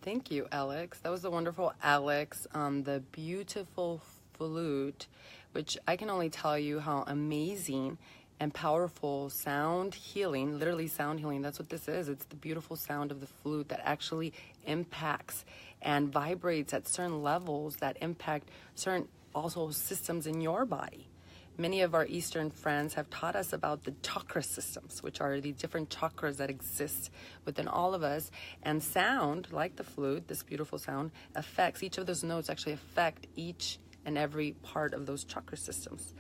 Thank you, Alex. That was the wonderful Alex on the beautiful flute, which I can only tell you how amazing and powerful sound healing, literally sound healing, that's what this is. It's the beautiful sound of the flute that actually impacts and vibrates at certain levels that impact certain also systems in your body. Many of our Eastern friends have taught us about the chakra systems, which are the different chakras that exist within all of us. And sound, like the flute, this beautiful sound, affects, each of those notes actually affect each and every part of those chakra systems,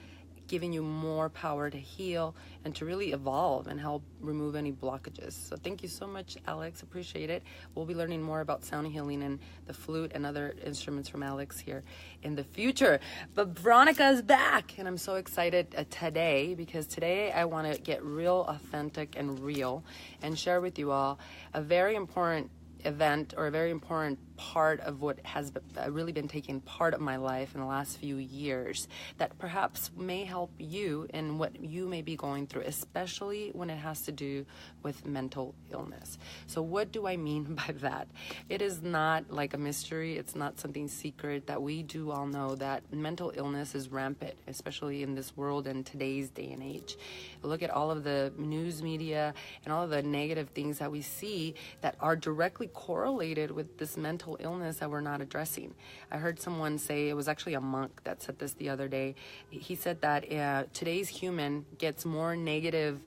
giving you more power to heal and to really evolve and help remove any blockages. So thank you so much, Alex. Appreciate it. We'll be learning more about sound healing and the flute and other instruments from Alex here in the future. But Veronica's back, and I'm so excited today because today I want to get real authentic and real and share with you all a very important event or a very important part of what has really been taking part of my life in the last few years that perhaps may help you in what you may be going through, especially when it has to do with mental illness. So what do I mean by that? It is not like a mystery. It's not something secret that we do all know that mental illness is rampant, especially in this world in today's day and age. Look at all of the news media and all of the negative things that we see that are directly correlated with this mental illness that we're not addressing. I heard someone say, it was actually a monk that said this the other day. He said that today's human gets more negative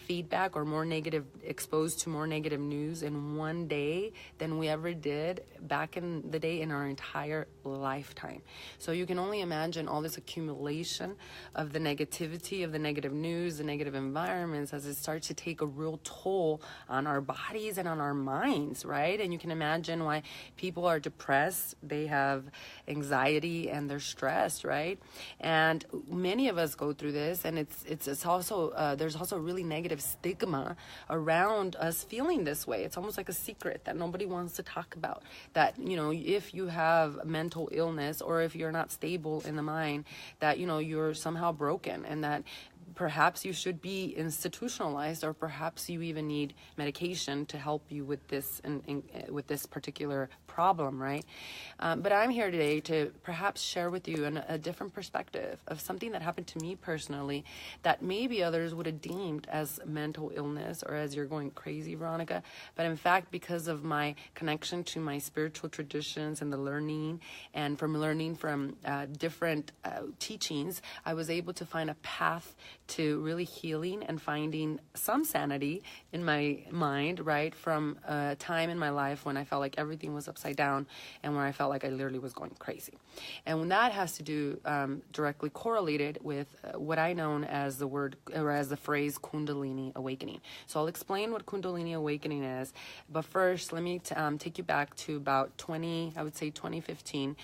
feedback or more negative, exposed to more negative news in one day than we ever did back in the day in our entire lifetime. So you can only imagine all this accumulation of the negativity, of the negative news, the negative environments as it starts to take a real toll on our bodies and on our minds, right? And you can imagine why people are depressed, they have anxiety, and they're stressed, right? And many of us go through this, and it's also there's also really negative stigma around us feeling this way. It's almost like a secret that nobody wants to talk about, that, you know, if you have mental illness or if you're not stable in the mind, that, you know, you're somehow broken and that perhaps you should be institutionalized, or perhaps you even need medication to help you with this with this particular problem, right? But I'm here today to perhaps share with you a different perspective of something that happened to me personally that maybe others would have deemed as mental illness or as you're going crazy, Veronica. But in fact, because of my connection to my spiritual traditions and the learning, and from learning from different teachings, I was able to find a path to really healing and finding some sanity in my mind, right, from a time in my life when I felt like everything was upside down and where I felt like I literally was going crazy. And when that has to do directly correlated with what I know as the word, or as the phrase Kundalini awakening. So I'll explain what Kundalini awakening is, but first let me take you back to about 2015,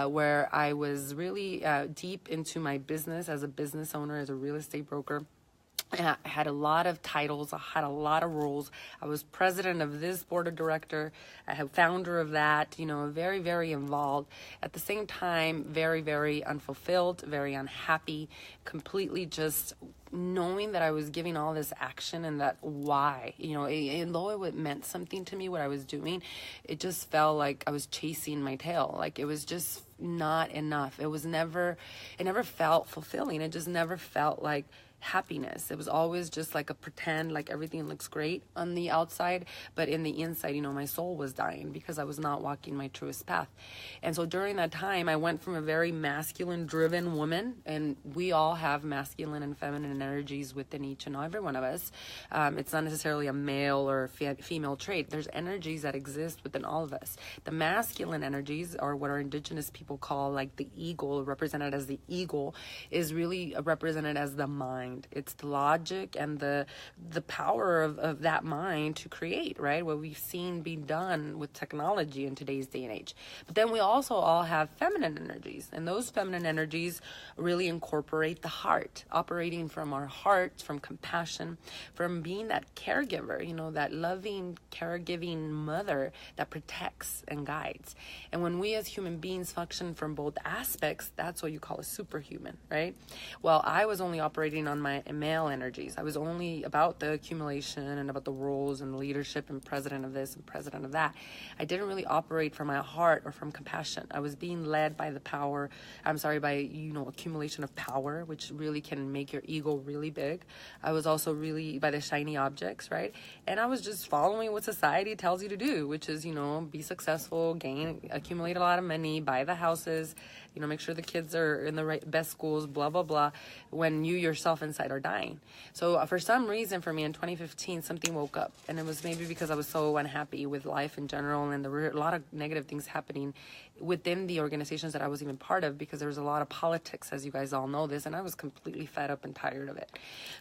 where I was really deep into my business as a business owner, as a real estate broker. I had a lot of titles. I had a lot of roles. I was president of this board of director. I had founder of that, you know, very, very involved. At the same time, very, very unfulfilled, very unhappy, completely just knowing that I was giving all this action and that why, you know, and though it meant something to me, what I was doing, it just felt like I was chasing my tail. Like it was just not enough. It never felt fulfilling. It just never felt like happiness. It was always just like a pretend, like everything looks great on the outside, but in the inside, you know, my soul was dying because I was not walking my truest path. And so during that time, I went from a very masculine driven woman, and we all have masculine and feminine energies within each and every one of us. It's not necessarily a male or female trait. There's energies that exist within all of us. The masculine energies, or what our Indigenous people call like the ego, represented as the ego, is really represented as the mind. It's the logic and the power of that mind to create, right? What we've seen be done with technology in today's day and age. But then we also all have feminine energies, and those feminine energies really incorporate the heart, operating from our heart, from compassion, from being that caregiver, you know, that loving, caregiving mother that protects and guides. And when we as human beings function from both aspects, that's what you call a superhuman, right? Well, I was only operating on my male energies. I was only about the accumulation and about the roles and leadership and president of this and president of that. I didn't really operate from my heart or from compassion. I was being led by by accumulation of power, which really can make your ego really big. I was also really by the shiny objects, right? And I was just following what society tells you to do, which is, be successful, accumulate a lot of money, buy the houses, make sure the kids are in the best schools, blah, blah, blah, when you yourself inside are dying. So for some reason for me in 2015, something woke up, and it was maybe because I was so unhappy with life in general, and there were a lot of negative things happening within the organizations that I was even part of, because there was a lot of politics, as you guys all know this, and I was completely fed up and tired of it.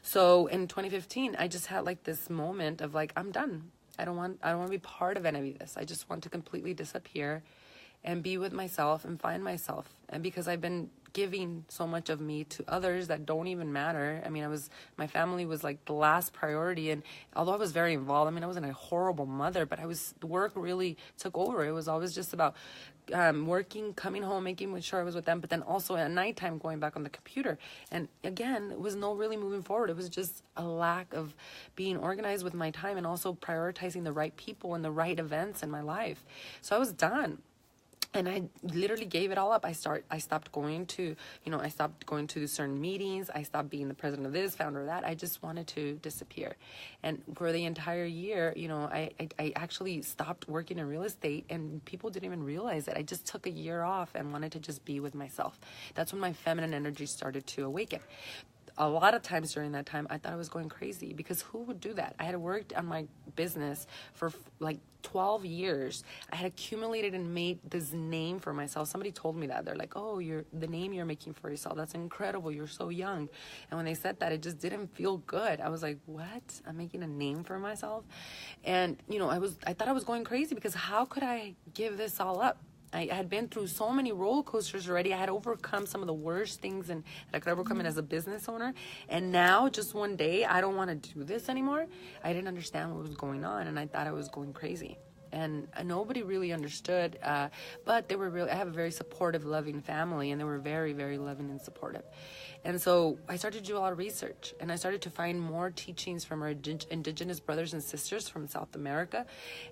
So in 2015, I just had like this moment of like, I'm done. I don't want to be part of any of this. I just want to completely disappear and be with myself and find myself. And because I've been giving so much of me to others that don't even matter. I mean, my family was like the last priority. And although I was very involved, I wasn't a horrible mother, but the work really took over. It was always just about working, coming home, making sure I was with them, but then also at nighttime going back on the computer. And again, it was no really moving forward. It was just a lack of being organized with my time and also prioritizing the right people and the right events in my life. So I was done. And I literally gave it all up. I stopped going to certain meetings. I stopped being the president of this, founder of that. I just wanted to disappear. And for the entire year, I actually stopped working in real estate, and people didn't even realize it. I just took a year off and wanted to just be with myself. That's when my feminine energy started to awaken. A lot of times during that time, I thought I was going crazy, because who would do that? I had worked on my business for like 12 years. I had accumulated and made this name for myself. Somebody told me that. They're like, oh, the name you're making for yourself, that's incredible. You're so young. And when they said that, it just didn't feel good. I was like, what? I'm making a name for myself? And, I thought I was going crazy, because how could I give this all up? I had been through so many roller coasters already. I had overcome some of the worst things that I could overcome as a business owner. And now, just one day, I don't want to do this anymore. I didn't understand what was going on, and I thought I was going crazy. And nobody really understood, but they were really, I have a very supportive, loving family, and they were very, very loving and supportive. And so I started to do a lot of research, and I started to find more teachings from our Indigenous brothers and sisters from South America.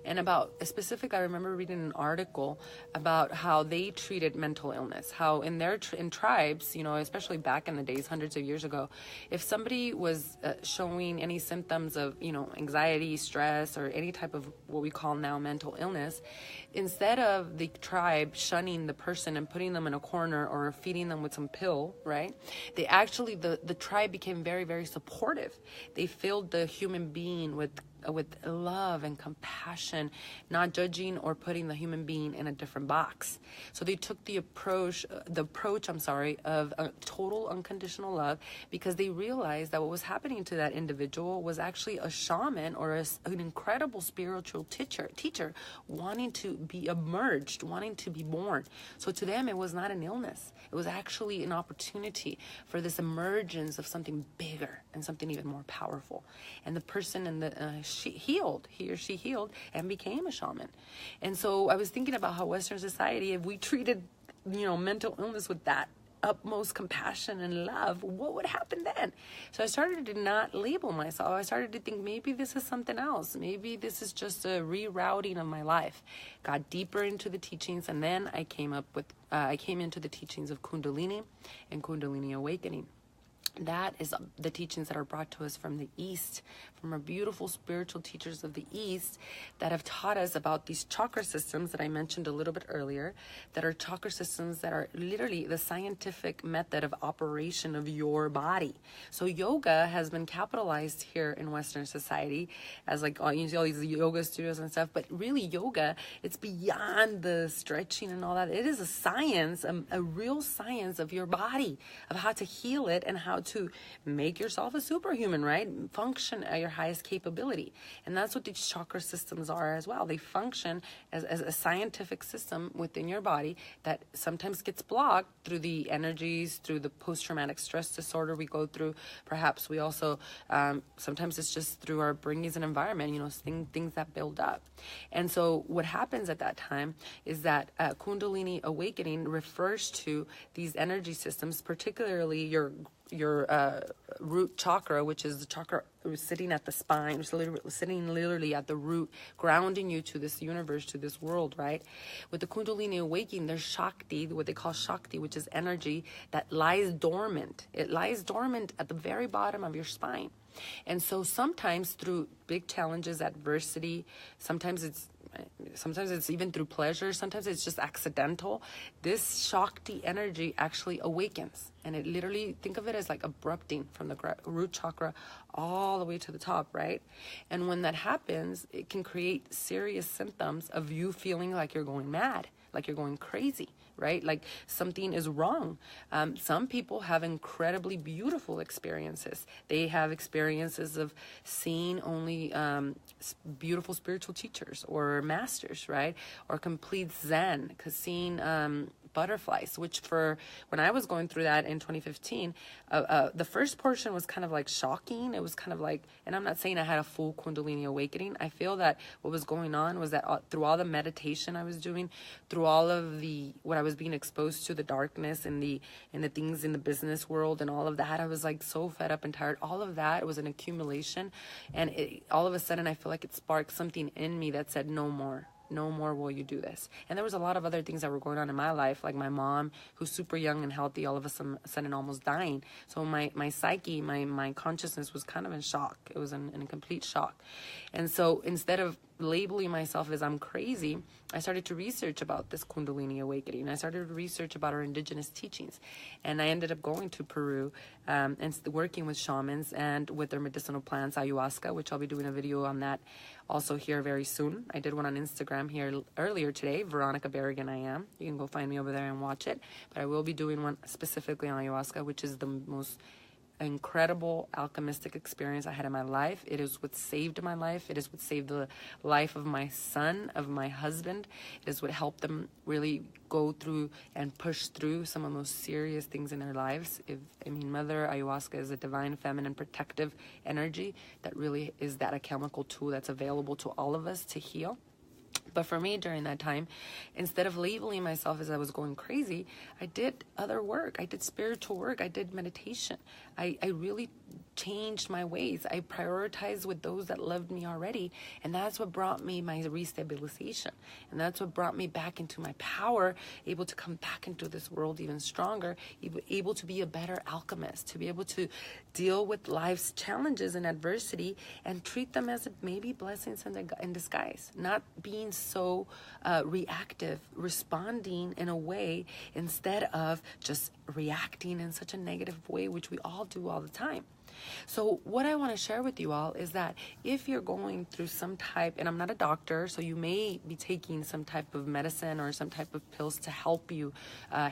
And I remember reading an article about how they treated mental illness, how in tribes, especially back in the days, hundreds of years ago, if somebody was showing any symptoms of, anxiety, stress, or any type of what we call now mental illness, instead of the tribe shunning the person and putting them in a corner or feeding them with some pill, right? The tribe became very, very supportive. They filled the human being with love and compassion, not judging or putting the human being in a different box. So they took the approach of a total unconditional love, because they realized that what was happening to that individual was actually a shaman or an incredible spiritual teacher wanting to be emerged, wanting to be born. So to them, it was not an illness. It was actually an opportunity for this emergence of something bigger and something even more powerful. And the person he or she healed and became a shaman. And so I was thinking about how Western society, if we treated, mental illness with that utmost compassion and love, what would happen then? So I started to not label myself. I started to think, maybe this is something else. Maybe this is just a rerouting of my life. Got deeper into the teachings, and then I came into the teachings of Kundalini and Kundalini awakening. That is the teachings that are brought to us from the East, from our beautiful spiritual teachers of the East that have taught us about these chakra systems that I mentioned a little bit earlier, that are chakra systems that are literally the scientific method of operation of your body. So yoga has been capitalized here in Western society as you see all these yoga studios and stuff, but really yoga, it's beyond the stretching and all that. It is a science, a real science of your body, of how to heal it and how to make yourself a superhuman, right? Function at your highest capability. And that's what these chakra systems are as well. They function as a scientific system within your body that sometimes gets blocked through the energies, through the post-traumatic stress disorder we go through. Perhaps we also, sometimes it's just through our bringings and environment, things that build up. And so what happens at that time is that Kundalini awakening refers to these energy systems, particularly your your root chakra, which is the chakra sitting at the spine, sitting literally at the root, grounding you to this universe, to this world, right? With the Kundalini awakening, there's Shakti, what they call Shakti, which is energy that lies dormant. It lies dormant at the very bottom of your spine. And so sometimes through big challenges, adversity, sometimes it's even through pleasure, sometimes it's just accidental, this Shakti energy actually awakens. And it literally, think of it as like abrupting from the root chakra all the way to the top, right? And when that happens, it can create serious symptoms of you feeling like you're going mad, like you're going crazy, right? Like something is wrong. Some people have incredibly beautiful experiences. They have experiences of seeing only beautiful spiritual teachers or masters, right? Or complete Zen, because seeing butterflies, which for when I was going through that in 2015, the first portion was kind of like shocking. It was kind of like, and I'm not saying I had a full Kundalini awakening. I feel that what was going on was that through all the meditation I was doing, through all of what I was being exposed to, the darkness and the things in the business world and all of that, I was like so fed up and tired. All of that was an accumulation, and all of a sudden I feel like it sparked something in me that said, no more. No more will you do this. And there was a lot of other things that were going on in my life, like my mom, who's super young and healthy, all of a sudden almost dying. So my psyche, my consciousness was kind of in shock. It was in complete shock. And so instead of labeling myself as I'm crazy, I started to research about this Kundalini awakening. I started to research about our indigenous teachings. And I ended up going to Peru and working with shamans and with their medicinal plants, ayahuasca, which I'll be doing a video on that also here very soon. I did one on Instagram here earlier today, Veronica Berrigan I am. You can go find me over there and watch it. But I will be doing one specifically on ayahuasca, which is the most incredible alchemistic experience I had in my life. It is what saved my life. It is what saved the life of my son, of my husband. It is what helped them really go through and push through some of the most serious things in their lives. Mother ayahuasca is a divine feminine protective energy that really is that a chemical tool that's available to all of us to heal. But for me during that time, instead of labeling myself as I was going crazy, I did other work. I did spiritual work. I did meditation. I really changed my ways. I prioritized with those that loved me already. And that's what brought me my restabilization. And that's what brought me back into my power, able to come back into this world even stronger, able to be a better alchemist, to be able to deal with life's challenges and adversity and treat them as maybe blessings in disguise, not being so reactive, responding in a way instead of just reacting in such a negative way, which we all do all the time. So what I want to share with you all is that if you're going through some type, and I'm not a doctor, so you may be taking some type of medicine or some type of pills to help you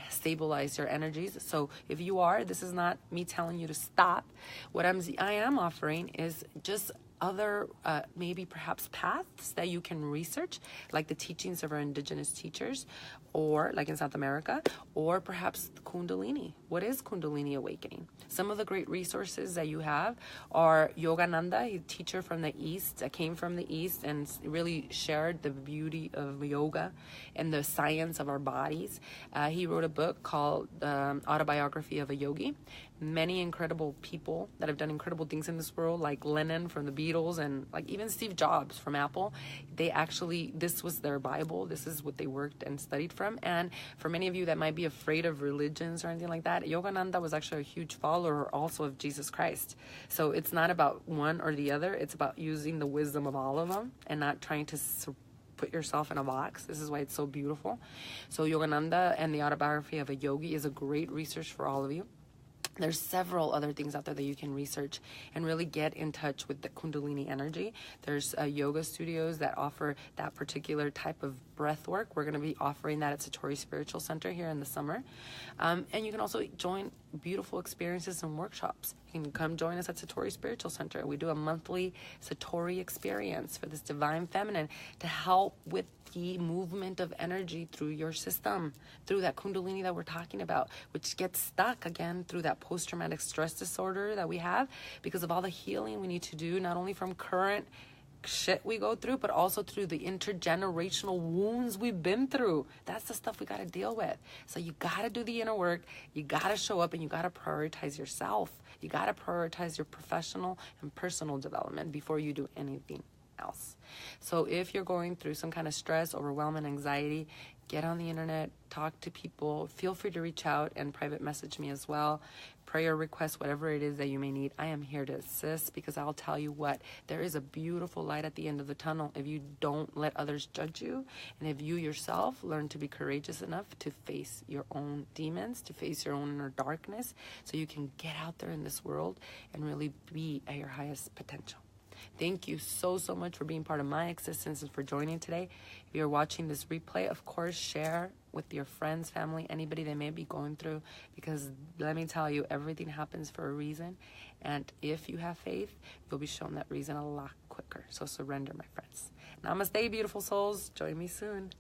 stabilize your energies. So if you are, this is not me telling you to stop. What I am offering is just other maybe perhaps paths that you can research, like the teachings of our indigenous teachers, or like in South America, or perhaps Kundalini. What is Kundalini awakening? Some of the great resources that you have are Yogananda, a teacher from the East, came from the East and really shared the beauty of yoga and the science of our bodies. He wrote a book called Autobiography of a Yogi. Many incredible people that have done incredible things in this world, like Lennon from the Beatles and like even Steve Jobs from Apple, this was their Bible. This is what they worked and studied from. And for many of you that might be afraid of religions or anything like that, Yogananda was actually a huge follower also of Jesus Christ. So it's not about one or the other. It's about using the wisdom of all of them and not trying to put yourself in a box. This is why it's so beautiful. So Yogananda and the Autobiography of a Yogi is a great research for all of you. There's several other things out there that you can research and really get in touch with the Kundalini energy. There's yoga studios that offer that particular type of breath work. We're going to be offering that at Satori Spiritual Center here in the summer. And you can also join beautiful experiences and workshops. You can come join us at Satori Spiritual Center. We do a monthly Satori experience for this divine feminine to help with the movement of energy through your system, through that Kundalini that we're talking about, which gets stuck again through that post-traumatic stress disorder that we have because of all the healing we need to do, not only from current shit we go through, but also through the intergenerational wounds we've been through. That's the stuff we got to deal with. So you got to do the inner work. You got to show up, and you got to prioritize yourself. You got to prioritize your professional and personal development before you do anything else. So if you're going through some kind of stress, overwhelm, and anxiety, get on the internet, talk to people. Feel free to reach out and private message me as well. Prayer requests, whatever it is that you may need. I am here to assist, because I'll tell you what, there is a beautiful light at the end of the tunnel if you don't let others judge you, and if you yourself learn to be courageous enough to face your own demons, to face your own inner darkness, so you can get out there in this world and really be at your highest potential. Thank you so much for being part of my existence and for joining today. If you're watching this replay, of course, share with your friends, family, anybody that may be going through, because let me tell you, everything happens for a reason. And if you have faith, you'll be shown that reason a lot quicker. So surrender, my friends. Namaste, beautiful souls. Join me soon.